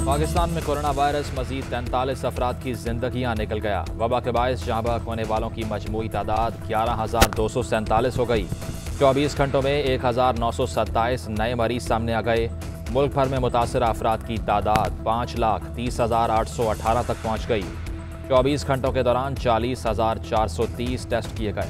पाकिस्तान में corona virus मजीद 43 अफराद की जिंदगियां निकल गया। वबा के बायस जहां बहक होने वालों की मजमूई तादाद 11,247 हो गई। 24 घंटों में 1,927 नए मरीज सामने आ गए। मुल्क भर में मुतासर अफराद की तादाद 5,30,818 तक पहुँच गई। 24 घंटों के दौरान 40,430 टेस्ट किए गए।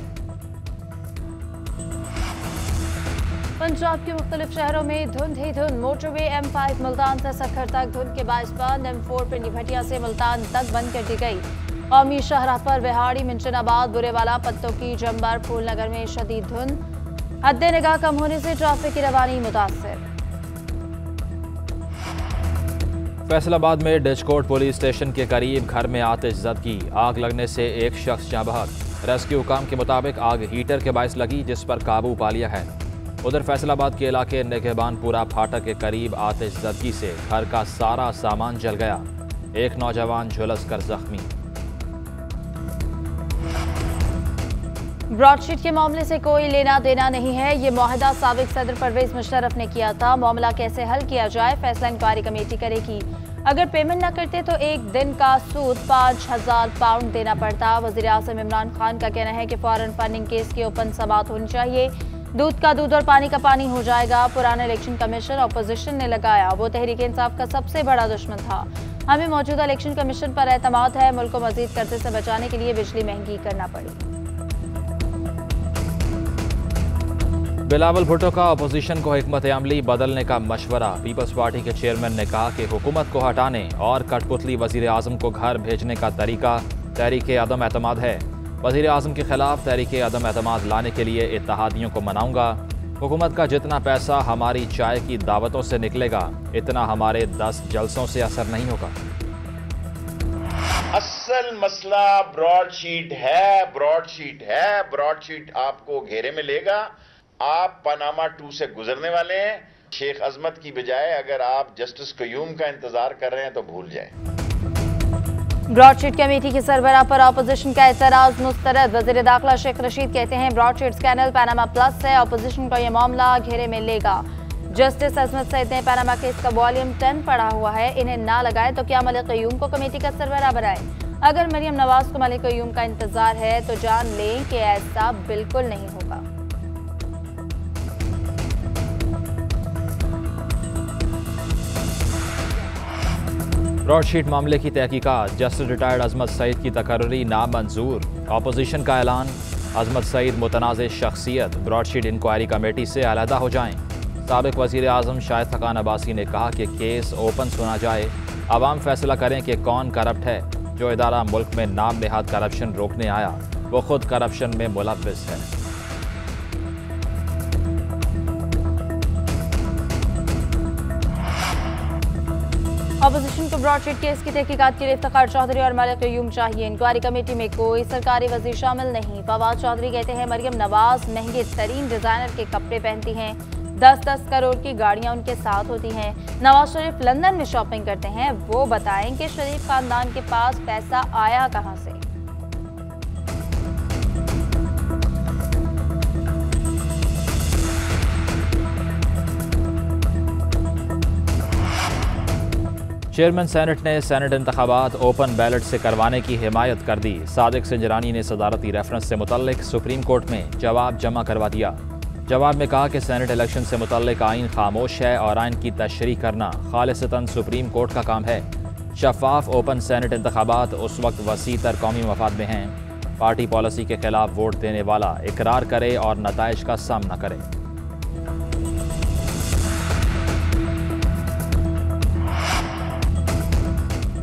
पंजाब के मुख्तलिफ शहरों में धुंध ही धुंध। मोटरवे M5 मुल्तान से सखर तक धुंध के बायस बंद। M4 पिंडी भटिया से मुल्तान तक बंद कर दी गई। कौमी शाहराह पर बिहाड़ी, मिंशनाबाद, बुरेवाला, पत्तों की, जंबर, फूलनगर में शदीद धुंध। हद्दे निगाह कम होने से ट्रैफिक की रवानी मुतासर। फैसलाबाद में डिचकोट पुलिस स्टेशन के करीब घर में आतिशज़दगी, आग लगने से एक शख्स जाँ बहक। रेस्क्यू हुकाम के मुताबिक आग हीटर के बायस लगी, जिस पर काबू पा लिया है। उधर फैसलाबाद के इलाके निगहबानपुरा फाटक के करीब आतिशज़दगी से घर का सारा सामान जल गया। एक नौजवान झुलस कर जख्मी। ब्रॉडशीट के मामले से कोई लेना देना नहीं है। ये मुआहदा साबिक सदर परवेज मुशर्रफ ने किया था। मामला कैसे हल किया जाए, फैसला इंक्वायरी कमेटी करेगी। अगर पेमेंट न करते तो एक दिन का सूद 5,000 पाउंड देना पड़ता। वज़ीर आज़म इमरान खान का कहना है कि फौरन फंडिंग केस की ओपन समाअत होनी चाहिए। दूध का दूध और पानी का पानी हो जाएगा। पुराना इलेक्शन कमीशन अपोजिशन ने लगाया, वो तहरीक इंसाफ का सबसे बड़ा दुश्मन था। हमें मौजूदा इलेक्शन कमीशन पर एतमाद है। मुल्क को मजीद कर्जे से बचाने के लिए बिजली महंगी करना पड़ी। बिलावल भुट्टो का अपोजिशन को हिकमत अमली बदलने का मशवरा। पीपल्स पार्टी के चेयरमैन ने कहा कि हुकूमत को हटाने और कठपुतली वजीर आज़म को घर भेजने का तरीका तहरीक अदम एतमाद है। वज़ीर आज़म के खिलाफ तहरीक अदम एतमाद लाने के लिए इत्तेहादियों को मनाऊंगा। हुकूमत का जितना पैसा हमारी चाय की दावतों से निकलेगा, इतना हमारे 10 जलसों से असर नहीं होगा। असल मसला ब्रॉडशीट है, ब्रॉडशीट है। ब्रॉडशीट आपको घेरे में लेगा। आप पनामा 2 से गुजरने वाले हैं। शेख अजमत की बजाय अगर आप जस्टिस कयूम का इंतजार कर रहे हैं तो भूल जाएं। ब्रॉडशीट कमेटी की सरबराह पर अपोजिशन का एतराज मुस्तरद। वज़ीर दाखिला शेख रशीद कहते हैं ब्रॉडशीट स्कैंडल पैनामा प्लस है, अपोजिशन को यह मामला घेरे में लेगा। जस्टिस अजमत सईद ने पैनामा केस का वॉल्यूम 10 पढ़ा हुआ है, इन्हें ना लगाए तो क्या मलिक कयूम को कमेटी का सरबराह बनाए। अगर मरियम नवाज को मलिक कयूम का इंतजार है तो जान लें कि ऐसा बिल्कुल नहीं होगा। ब्रॉडशीट मामले की तहकीकात, जस्टिस रिटायर्ड अजमत सईद की तकर्री नामंजूर। अपोजिशन का ऐलान, अजमत सईद मुतनाज़ शख्सियत, ब्रॉडशीट इंक्वायरी कमेटी से अलहदा हो जाएं। साबिक वज़ीर आज़म शाहिद खकान अब्बासी ने कहा कि केस ओपन सुना जाए, अवाम फैसला करें कि कौन करप्ट है। जो इदारा मुल्क में नाम नेहाद करप्शन रोकने आया वो खुद करप्शन में मुलव्विस है। अपोजिशन को ब्रॉडशीट केस की तहकीकात के लिए इफ्तिखार चौधरी और मलिक कयूम चाहिए। इंक्वायरी कमेटी में कोई सरकारी वजीर शामिल नहीं। फवाद चौधरी कहते हैं मरियम नवाज महंगे तरीन डिजाइनर के कपड़े पहनती हैं, 10-10 करोड़ की गाड़ियां उनके साथ होती हैं। नवाज शरीफ लंदन में शॉपिंग करते हैं, वो बताएं कि शरीफ खानदान के पास पैसा आया कहां से। चेयरमैन सेनेट ने सेनेट इंतखाबात ओपन बैलेट से करवाने की हिमायत कर दी। सादिक सिंजरानी ने सदारती रेफरेंस से मुतल्लिक सुप्रीम कोर्ट में जवाब जमा करवा दिया। जवाब में कहा कि सेनेट इलेक्शन से मुतल्लिक आइन खामोश है और आइन की तशरीह करना खालिसतन सुप्रीम कोर्ट का काम है। शफाफ ओपन सेनेट इंतखाबात उस वक्त वसी तर कौमी मफाद में हैं। पार्टी पॉलिसी के खिलाफ वोट देने वाला इकरार करे और नताइज का सामना करे।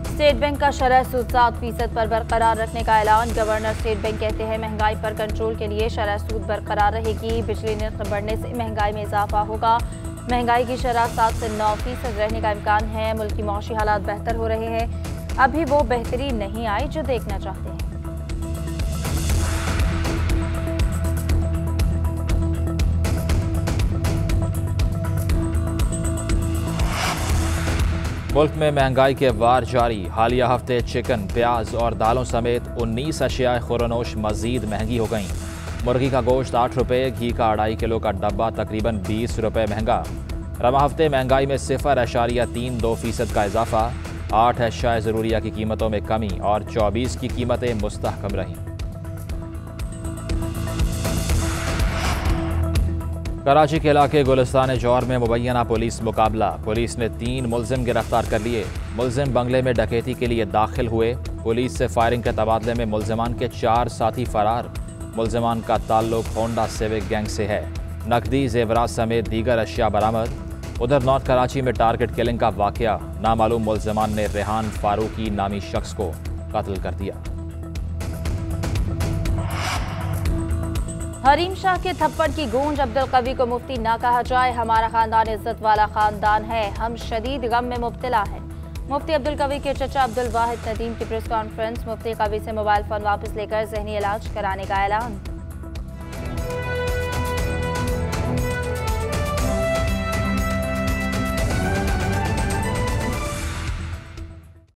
स्टेट बैंक का शरह सूद 7% पर बरकरार रखने का ऐलान। गवर्नर स्टेट बैंक कहते हैं महंगाई पर कंट्रोल के लिए शरह सूद बरकरार रहेगी। बिजली निर्ख बढ़ने से महंगाई में इजाफा होगा। महंगाई की शरह 7 से 9% रहने का इम्कान है। मुल्क की मौशी हालात बेहतर हो रहे हैं, अभी वो बेहतरी नहीं आई जो देखना चाहते हैं। मुल्क में महंगाई के वार जारी। हालिया हफ्ते चिकन, प्याज और दालों समेत 19 अशियाए खुरनोश मजीद महंगी हो गईं। मुर्गी का गोश्त 8 रुपये, घी का 2.5 किलो का डब्बा तकरीबन 20 रुपये महंगा। रवा हफ्ते महंगाई में 0.32% का इजाफा। 8 अशिया ज़रूरिया की कीमतों में कमी और 24 की कीमतें मुस्तहकम रहीं। कराची के इलाके गुलिस्तान जौहर में मुबैना पुलिस मुकाबला। पुलिस ने 3 मुलजिम गिरफ्तार कर लिए। मुलजिम बंगले में डकैती के लिए दाखिल हुए। पुलिस से फायरिंग के तबादले में मुलजिमान के 4 साथी फरार। मुलजिमान का ताल्लुक होंडा सिविक गैंग से है। नकदी, जेवरात समेत दीगर अशिया बरामद। उधर नॉर्थ कराची में टारगेट किलिंग का वाकया। नामालूम मुलजिमान ने रेहान फारूकी नामी शख्स को कत्ल कर दिया। हरीम शाह के थप्पड़ की गूंज। अब्दुल कवी को मुफ्ती ना कहा जाए, हमारा खानदान इज्जत वाला खानदान है, हम शदीद गम में मुब्तला हैं। मुफ्ती अब्दुल कवी के चचा अब्दुल वाहिद नदीम की प्रेस कॉन्फ्रेंस। मुफ्ती कवी से मोबाइल फोन वापस लेकर ज़हनी इलाज कराने का ऐलान।